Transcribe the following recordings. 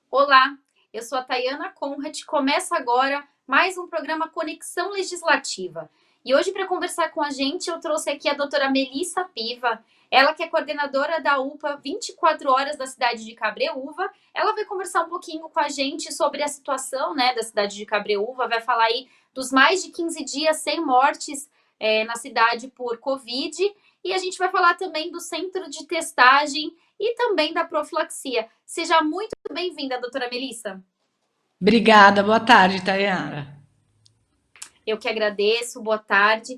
Olá, eu sou a Tayana Conrad. Começa agora mais um programa Conexão Legislativa. E hoje, para conversar com a gente, eu trouxe aqui a doutora Melissa Piva, ela que é coordenadora da UPA 24 Horas da cidade de Cabreúva. Ela vai conversar um pouquinho com a gente sobre a situação, né, da cidade de Cabreúva, vai falar aí dos mais de 15 dias sem mortes na cidade por Covid. E a gente vai falar também do centro de testagem e também da profilaxia. Seja muito bem-vinda, doutora Melissa. Obrigada, boa tarde, Tayara. Eu que agradeço, boa tarde.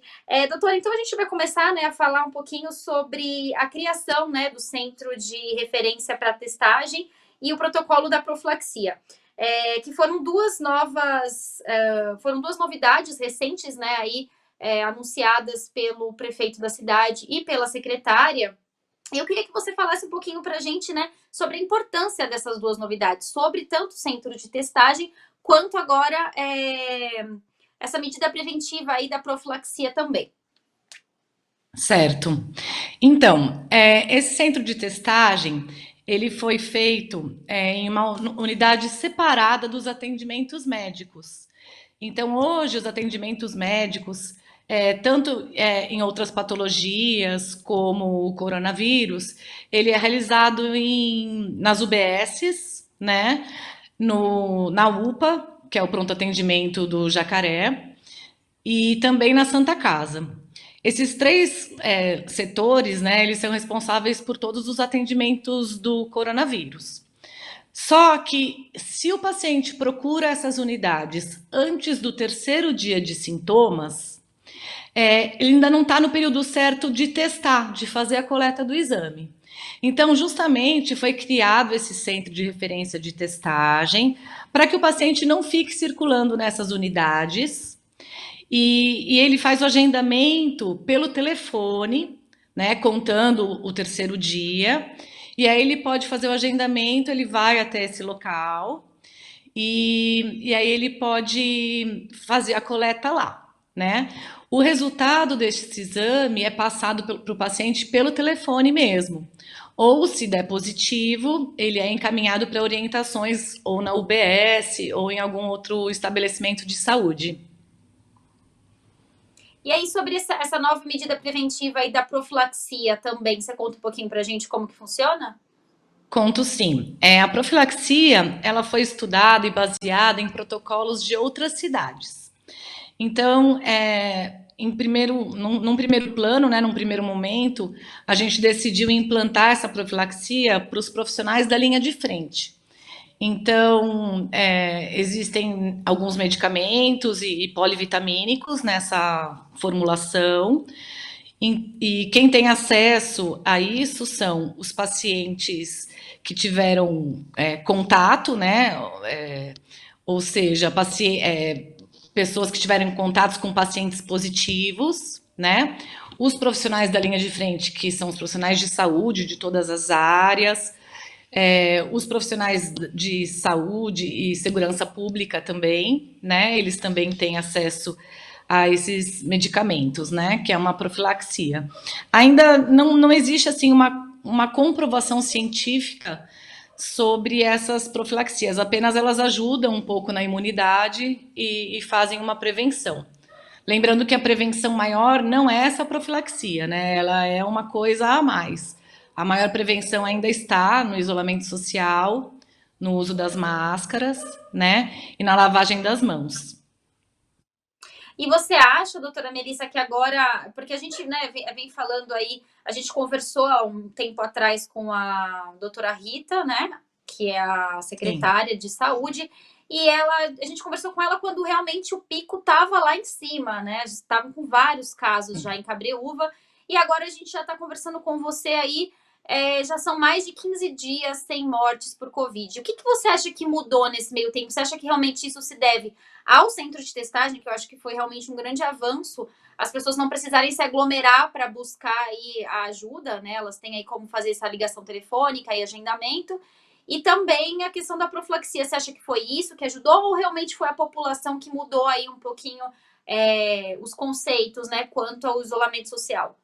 Doutora, então a gente vai começar, né, a falar um pouquinho sobre a criação, né, do Centro de Referência para Testagem e o protocolo da profilaxia. Que foram duas novidades recentes, né, aí, anunciadas pelo prefeito da cidade e pela secretária. Eu queria que você falasse um pouquinho para a gente, né, sobre a importância dessas duas novidades, sobre tanto o centro de testagem, quanto agora essa medida preventiva aí da profilaxia também. Certo. Então, esse centro de testagem, ele foi feito em uma unidade separada dos atendimentos médicos. Então, hoje, os atendimentos médicos, tanto em outras patologias, como o coronavírus, ele é realizado nas UBSs, né? Na UPA, que é o pronto atendimento do Jacaré, e também na Santa Casa. Esses três setores, né, eles são responsáveis por todos os atendimentos do coronavírus. Só que se o paciente procura essas unidades antes do terceiro dia de sintomas, ele ainda não está no período certo de testar, de fazer a coleta do exame. Então, justamente foi criado esse centro de referência de testagem para que o paciente não fique circulando nessas unidades e ele faz o agendamento pelo telefone, né, contando o terceiro dia. E aí ele pode fazer o agendamento, ele vai até esse local e aí ele pode fazer a coleta lá, né? O resultado desse exame é passado para o paciente pelo telefone mesmo. Ou, se der positivo, ele é encaminhado para orientações ou na UBS ou em algum outro estabelecimento de saúde. E aí, sobre essa nova medida preventiva aí da profilaxia também, você conta um pouquinho para a gente como que funciona? Conto sim. A profilaxia, ela foi estudada e baseada em protocolos de outras cidades. Então, num primeiro plano, né, num primeiro momento, a gente decidiu implantar essa profilaxia para os profissionais da linha de frente. Então, existem alguns medicamentos e polivitamínicos nessa formulação, e quem tem acesso a isso são os pacientes que tiveram contato, né? Ou seja, pessoas que tiveram contatos com pacientes positivos, né? Os profissionais da linha de frente, que são os profissionais de saúde de todas as áreas, os profissionais de saúde e segurança pública também, né? Eles também têm acesso a esses medicamentos, né? Que é uma profilaxia. Ainda não existe assim uma comprovação científica sobre essas profilaxias, apenas elas ajudam um pouco na imunidade e fazem uma prevenção. Lembrando que a prevenção maior não é essa profilaxia, né? Ela é uma coisa a mais. A maior prevenção ainda está no isolamento social, no uso das máscaras, né? E na lavagem das mãos. E você acha, doutora Melissa, que agora, porque a gente, né, vem falando aí, a gente conversou há um tempo atrás com a doutora Rita, né, que é a Sim. secretária de saúde, e a gente conversou com ela quando realmente o pico estava lá em cima, né, estavam com vários casos já em Cabreúva, e agora a gente já está conversando com você aí, já são mais de 15 dias sem mortes por Covid. O que você acha que mudou nesse meio tempo? Você acha que realmente isso se deve ao centro de testagem, que eu acho que foi realmente um grande avanço, as pessoas não precisarem se aglomerar para buscar aí a ajuda, né? Elas têm aí como fazer essa ligação telefônica e agendamento. E também a questão da profilaxia, você acha que foi isso que ajudou ou realmente foi a população que mudou aí um pouquinho os conceitos, né, quanto ao isolamento social?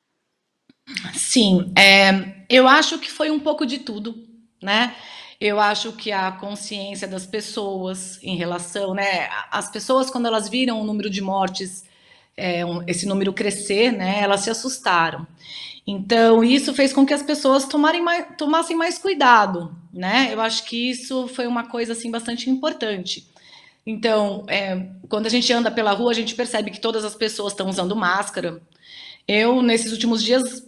Sim, eu acho que foi um pouco de tudo, né? Eu acho que a consciência das pessoas em relação, né? As pessoas, quando elas viram o número de mortes, esse número crescer, né? Elas se assustaram. Então, isso fez com que as pessoas tomassem mais cuidado, né? Eu acho que isso foi uma coisa, assim, bastante importante. Então, quando a gente anda pela rua, a gente percebe que todas as pessoas estão usando máscara. Eu, nesses últimos dias,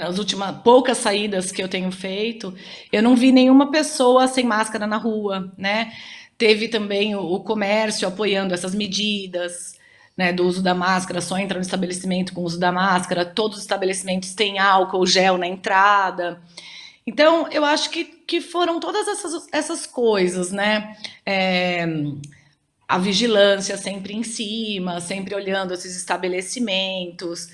as últimas poucas saídas que eu tenho feito, eu não vi nenhuma pessoa sem máscara na rua, né? Teve também o comércio apoiando essas medidas, né, do uso da máscara, só entra no estabelecimento com o uso da máscara, todos os estabelecimentos têm álcool gel na entrada. Então, eu acho que foram todas essas coisas, né? É, a vigilância sempre em cima, sempre olhando esses estabelecimentos,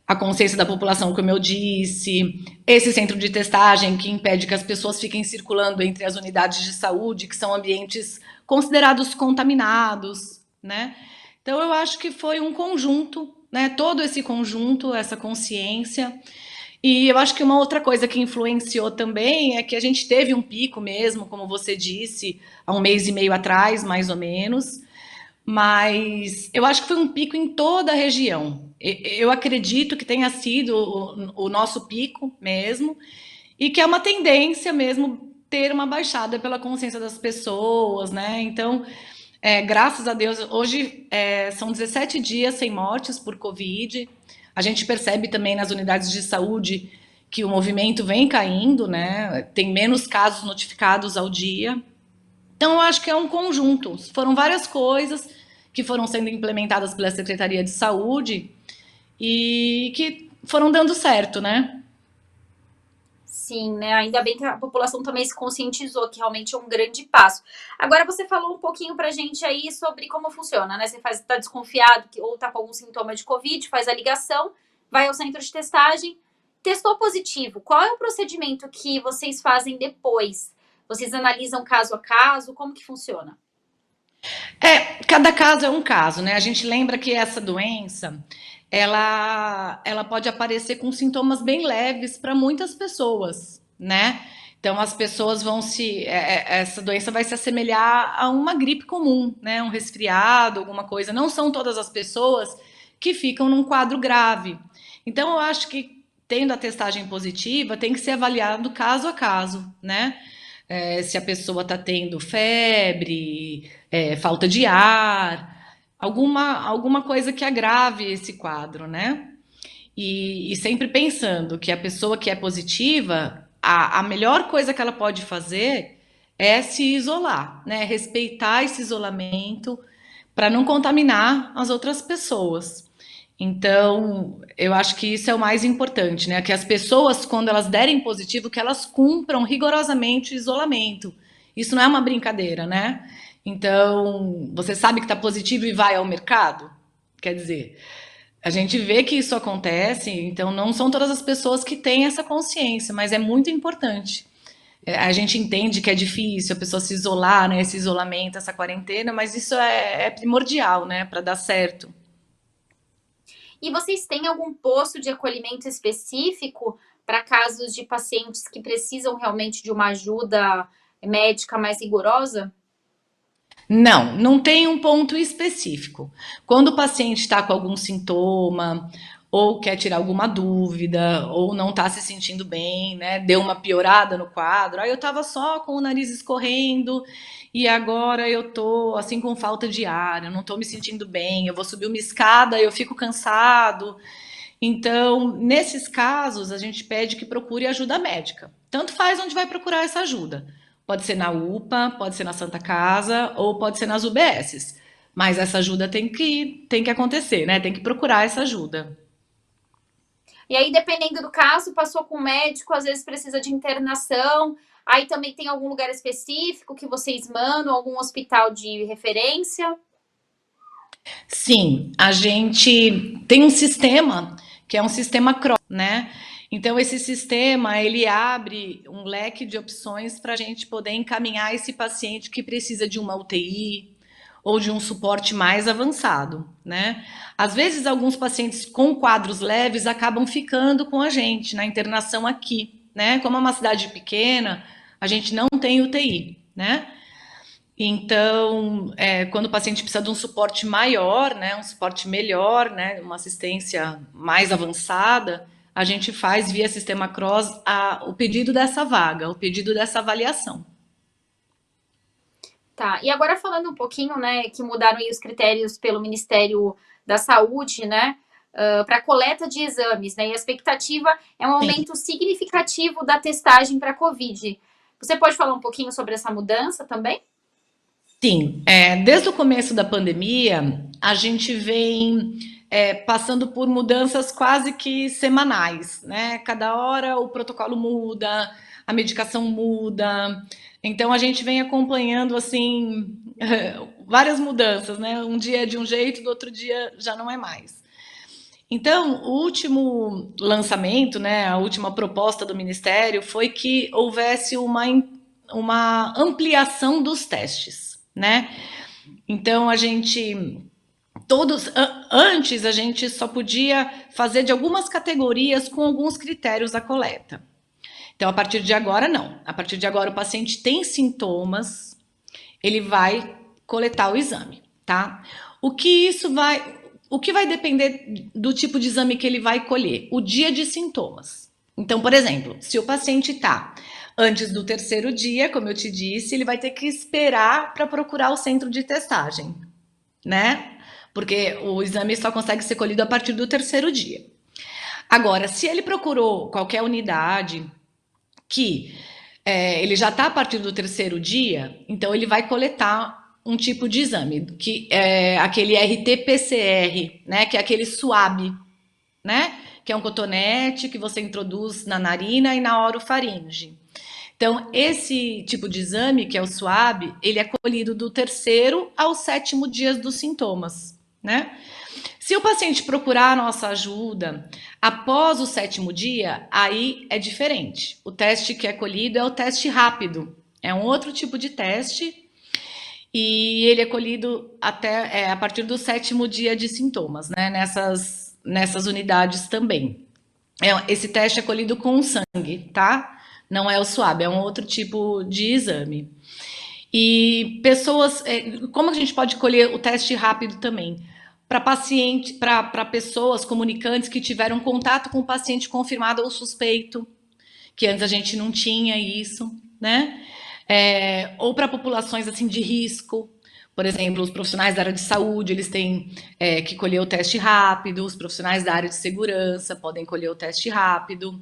a consciência da população, como eu disse, esse centro de testagem que impede que as pessoas fiquem circulando entre as unidades de saúde, que são ambientes considerados contaminados, né? Então eu acho que foi um conjunto, né? Todo esse conjunto, essa consciência. E eu acho que uma outra coisa que influenciou também é que a gente teve um pico mesmo, como você disse, há um mês e meio atrás, mais ou menos, mas eu acho que foi um pico em toda a região. Eu acredito que tenha sido o nosso pico mesmo, e que é uma tendência mesmo ter uma baixada pela consciência das pessoas, né? Então, graças a Deus, hoje são 17 dias sem mortes por Covid. A gente percebe também nas unidades de saúde que o movimento vem caindo, né? Tem menos casos notificados ao dia. Então, eu acho que é um conjunto. Foram várias coisas que foram sendo implementadas pela Secretaria de Saúde e que foram dando certo, né? Sim, né? Ainda bem que a população também se conscientizou, que realmente é um grande passo. Agora você falou um pouquinho pra gente aí sobre como funciona, né? Você tá desconfiado ou tá com algum sintoma de Covid, faz a ligação, vai ao centro de testagem, testou positivo. Qual é o procedimento que vocês fazem depois? Vocês analisam caso a caso? Como que funciona? Cada caso é um caso, né? A gente lembra que essa doença, ela pode aparecer com sintomas bem leves para muitas pessoas, né? Então as pessoas vão essa doença vai se assemelhar a uma gripe comum, né? Um resfriado, alguma coisa. Não são todas as pessoas que ficam num quadro grave. Então eu acho que tendo a testagem positiva tem que ser avaliado caso a caso, né? Se a pessoa está tendo febre, falta de ar, alguma coisa que agrave esse quadro, né? E sempre pensando que a pessoa que é positiva, a melhor coisa que ela pode fazer é se isolar, né? Respeitar esse isolamento para não contaminar as outras pessoas. Então, eu acho que isso é o mais importante, né? Que as pessoas, quando elas derem positivo, que elas cumpram rigorosamente o isolamento. Isso não é uma brincadeira, né? Então, você sabe que está positivo e vai ao mercado? Quer dizer, a gente vê que isso acontece, então não são todas as pessoas que têm essa consciência, mas é muito importante. A gente entende que é difícil a pessoa se isolar, né? Esse isolamento, essa quarentena, mas isso é primordial, né? Para dar certo. E vocês têm algum posto de acolhimento específico para casos de pacientes que precisam realmente de uma ajuda médica mais rigorosa? Não, não tem um ponto específico. Quando o paciente está com algum sintoma, ou quer tirar alguma dúvida, ou não está se sentindo bem, né? Deu uma piorada no quadro. Aí eu estava só com o nariz escorrendo e agora eu tô assim com falta de ar, eu não estou me sentindo bem, eu vou subir uma escada, eu fico cansado. Então, nesses casos, a gente pede que procure ajuda médica. Tanto faz onde vai procurar essa ajuda. Pode ser na UPA, pode ser na Santa Casa ou pode ser nas UBSs. Mas essa ajuda tem que acontecer, né? Tem que procurar essa ajuda. E aí, dependendo do caso, passou com o médico, às vezes precisa de internação. Aí também tem algum lugar específico que vocês mandam, algum hospital de referência? Sim, a gente tem um sistema que é um sistema né? Então esse sistema ele abre um leque de opções para a gente poder encaminhar esse paciente que precisa de uma UTI ou de um suporte mais avançado, né? Às vezes alguns pacientes com quadros leves acabam ficando com a gente na internação aqui, né? Como é uma cidade pequena, a gente não tem UTI, né? Então, quando o paciente precisa de um suporte maior, né, um suporte melhor, né, uma assistência mais avançada, a gente faz via Sistema CROSS o pedido dessa vaga, o pedido dessa avaliação. Tá, e agora falando um pouquinho, né, que mudaram aí os critérios pelo Ministério da Saúde, né, para coleta de exames, né, e a expectativa é um aumento significativo da testagem para COVID. Você pode falar um pouquinho sobre essa mudança também? Sim, desde o começo da pandemia, a gente vem passando por mudanças quase que semanais, né? Cada hora o protocolo muda, a medicação muda, então a gente vem acompanhando assim várias mudanças, né? Um dia é de um jeito, do outro dia já não é mais. Então, o último lançamento, né, a última proposta do Ministério foi que houvesse uma ampliação dos testes, né? Então, antes a gente só podia fazer de algumas categorias com alguns critérios a coleta. Então, a partir de agora, não. A partir de agora, o paciente tem sintomas, ele vai coletar o exame, tá? O que vai depender do tipo de exame que ele vai colher? O dia de sintomas. Então, por exemplo, se o paciente está antes do terceiro dia, como eu te disse, ele vai ter que esperar para procurar o centro de testagem, né? Porque o exame só consegue ser colhido a partir do terceiro dia. Agora, se ele procurou qualquer unidade que ele já está a partir do terceiro dia, então ele vai coletar um tipo de exame, que é aquele RT-PCR, né, que é aquele SWAB, né, que é um cotonete que você introduz na narina e na orofaringe. Então, esse tipo de exame, que é o SWAB, ele é colhido do terceiro ao sétimo dia dos sintomas, né? Se o paciente procurar a nossa ajuda após o sétimo dia, aí é diferente. O teste que é colhido é o teste rápido. É um outro tipo de teste e ele é colhido até a partir do sétimo dia de sintomas, né? Nessas unidades também. Esse teste é colhido com sangue, tá? Não é o SWAB, é um outro tipo de exame. E como a gente pode colher o teste rápido também? Para pessoas comunicantes que tiveram contato com o paciente confirmado ou suspeito, que antes a gente não tinha isso, né? Ou para populações assim de risco, por exemplo, os profissionais da área de saúde, eles têm que colher o teste rápido, os profissionais da área de segurança podem colher o teste rápido.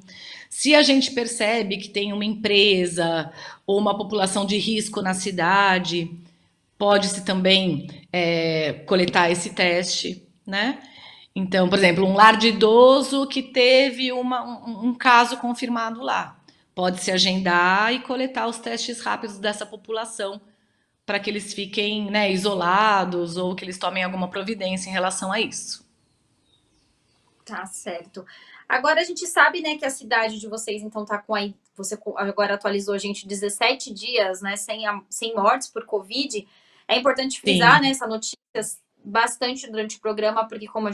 Se a gente percebe que tem uma empresa ou uma população de risco na cidade, pode-se também coletar esse teste, né? Então, por exemplo, um lar de idoso que teve um caso confirmado lá. Pode-se agendar e coletar os testes rápidos dessa população para que eles fiquem, né, isolados ou que eles tomem alguma providência em relação a isso. Tá certo. Agora a gente sabe, né, que a cidade de vocês, então, tá com aí. Você agora atualizou a gente 17 dias, né, sem mortes por Covid. É importante frisar, né, Sim, essa notícia bastante durante o programa, porque como eu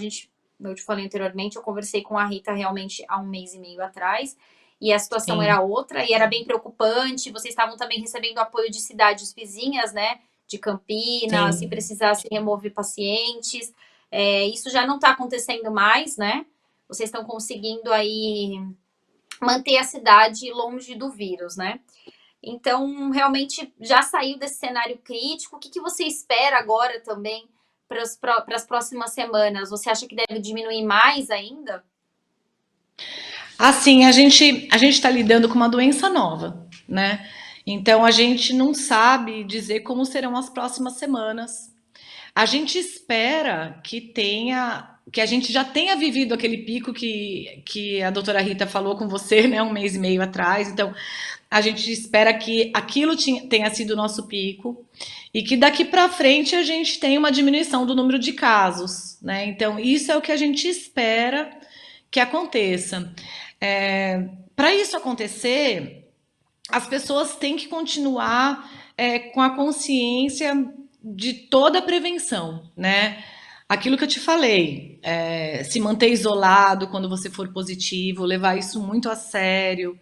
te falei anteriormente, eu conversei com a Rita realmente há um mês e meio atrás, e a situação sim, era outra, e era bem preocupante. Vocês estavam também recebendo apoio de cidades vizinhas, né, de Campinas, se sim. precisasse remover pacientes. Isso já não está acontecendo mais, né? Vocês estão conseguindo aí manter a cidade longe do vírus, né? Então, realmente já saiu desse cenário crítico. O que você espera agora também para as próximas semanas? Você acha que deve diminuir mais ainda? Assim, a gente está lidando com uma doença nova, né? Então a gente não sabe dizer como serão as próximas semanas. A gente espera que a gente já tenha vivido aquele pico que a doutora Rita falou com você, né, um mês e meio atrás. Então, a gente espera que aquilo tenha sido o nosso pico e que daqui para frente a gente tenha uma diminuição do número de casos, né? Então, isso é o que a gente espera que aconteça. Para isso acontecer, as pessoas têm que continuar com a consciência de toda a prevenção, né? Aquilo que eu te falei, se manter isolado quando você for positivo, levar isso muito a sério,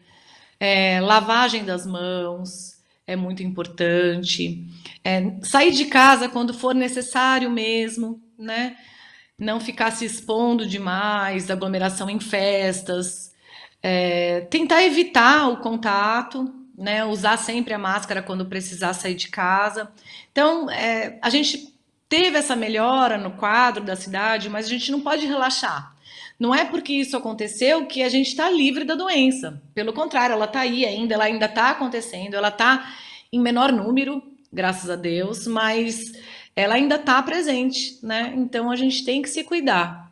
Lavagem das mãos é muito importante. Sair de casa quando for necessário mesmo, né? Não ficar se expondo demais, aglomeração em festas. Tentar evitar o contato, né? Usar sempre a máscara quando precisar sair de casa. Então, a gente teve essa melhora no quadro da cidade, mas a gente não pode relaxar. Não é porque isso aconteceu que a gente está livre da doença. Pelo contrário, ela está aí ainda, ela ainda está acontecendo, ela está em menor número, graças a Deus, mas ela ainda está presente, né? Então a gente tem que se cuidar.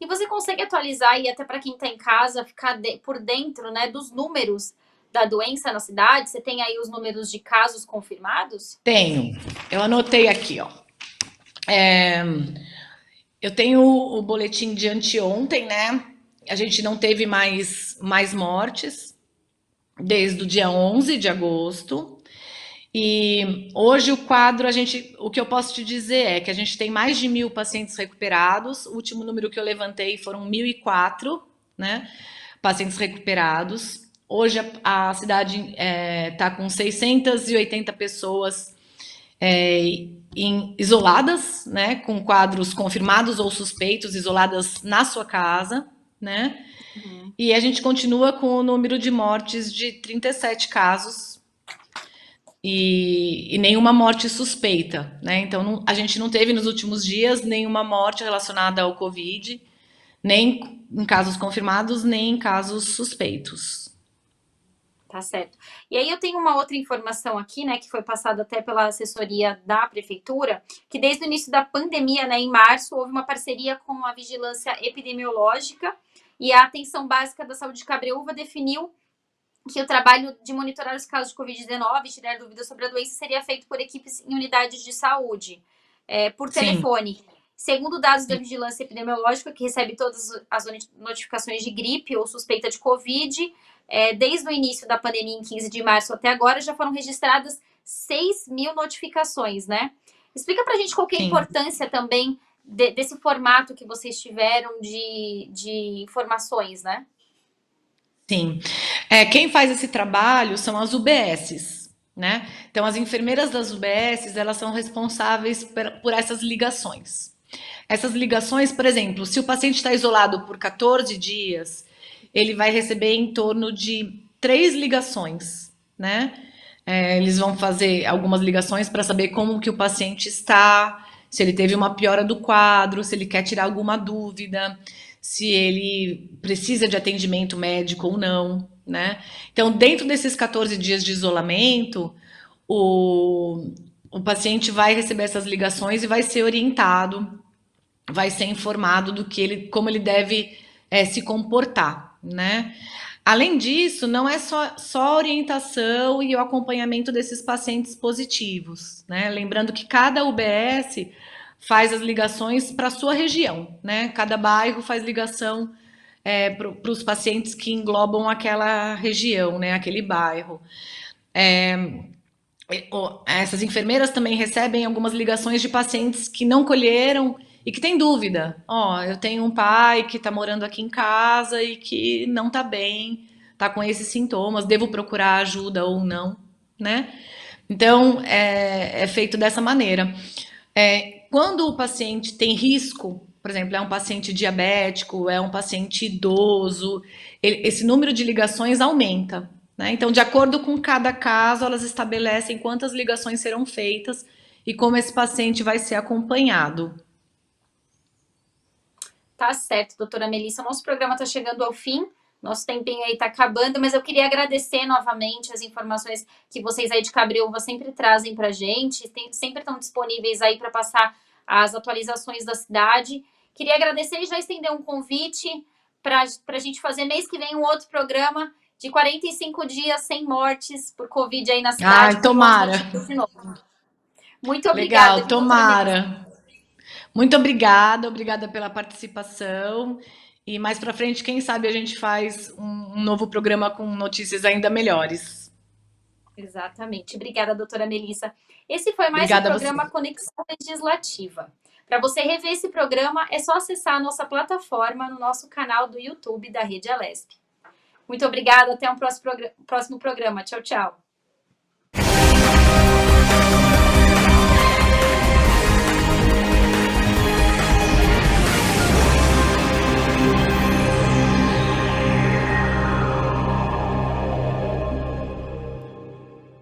E você consegue atualizar e até para quem está em casa ficar por dentro, né, dos números da doença na cidade? Você tem aí os números de casos confirmados? Tenho, eu anotei aqui, ó. Eu tenho o boletim de anteontem, né? A gente não teve mais mortes desde o dia 11 de agosto. E hoje o quadro, o que eu posso te dizer é que a gente tem mais de 1.000 pacientes recuperados. O último número que eu levantei foram 1.004, né, pacientes recuperados. Hoje a cidade está com 680 pessoas isoladas, né, com quadros confirmados ou suspeitos, isoladas na sua casa, né? Uhum. E a gente continua com o número de mortes de 37 casos e nenhuma morte suspeita, né? Então a gente não teve nos últimos dias nenhuma morte relacionada ao Covid, nem em casos confirmados, nem em casos suspeitos. Tá certo. E aí eu tenho uma outra informação aqui, né, que foi passada até pela assessoria da prefeitura, que desde o início da pandemia, né, em março, houve uma parceria com a vigilância epidemiológica e a atenção básica da saúde de Cabreúva definiu que o trabalho de monitorar os casos de Covid-19 e tirar dúvidas sobre a doença seria feito por equipes em unidades de saúde, por Sim, telefone. Segundo dados da vigilância epidemiológica, que recebe todas as notificações de gripe ou suspeita de Covid, desde o início da pandemia, em 15 de março até agora, já foram registradas 6.000 notificações, né? Explica pra gente qual que é a sim, importância também desse formato que vocês tiveram de informações, né? sim. Quem faz esse trabalho são as UBSs, né? Então as enfermeiras das UBSs, elas são responsáveis por essas ligações. Essas ligações, por exemplo, se o paciente está isolado por 14 dias, ele vai receber em torno de 3 ligações, né? Eles vão fazer algumas ligações para saber como que o paciente está, se ele teve uma piora do quadro, se ele quer tirar alguma dúvida, se ele precisa de atendimento médico ou não, né? Então, dentro desses 14 dias de isolamento, o, o paciente vai receber essas ligações e vai ser orientado, vai ser informado do que como ele deve se comportar, né? Além disso, não é só a orientação e o acompanhamento desses pacientes positivos, né? Lembrando que cada UBS faz as ligações para a sua região, né? Cada bairro faz ligação para os pacientes que englobam aquela região, né? Aquele bairro. Essas enfermeiras também recebem algumas ligações de pacientes que não colheram e que têm dúvida. Eu tenho um pai que está morando aqui em casa e que não está bem, está com esses sintomas, devo procurar ajuda ou não, né? Então, é feito dessa maneira. Quando o paciente tem risco, por exemplo, é um paciente diabético, é um paciente idoso, esse número de ligações aumenta, né? Então, de acordo com cada caso, elas estabelecem quantas ligações serão feitas e como esse paciente vai ser acompanhado. Tá certo, doutora Melissa. O nosso programa está chegando ao fim. Nosso tempinho aí está acabando, mas eu queria agradecer novamente as informações que vocês aí de Cabreúva sempre trazem para a gente, sempre estão disponíveis aí para passar as atualizações da cidade. Queria agradecer e já estender um convite para a gente fazer mês que vem um outro programa de 45 dias sem mortes por Covid aí na cidade, Ai, com boas tomara. notícias de novo. Muito obrigada, Legal, viu, doutora Melissa? tomara. Muito obrigada, obrigada pela participação. E mais para frente, quem sabe a gente faz um novo programa com notícias ainda melhores. Exatamente. Obrigada, doutora Melissa. Esse foi mais um Obrigada a você. programa Conexão Legislativa. Para você rever esse programa, é só acessar a nossa plataforma no nosso canal do YouTube da Rede Alesp. Muito obrigada, até um próximo programa. Tchau, tchau.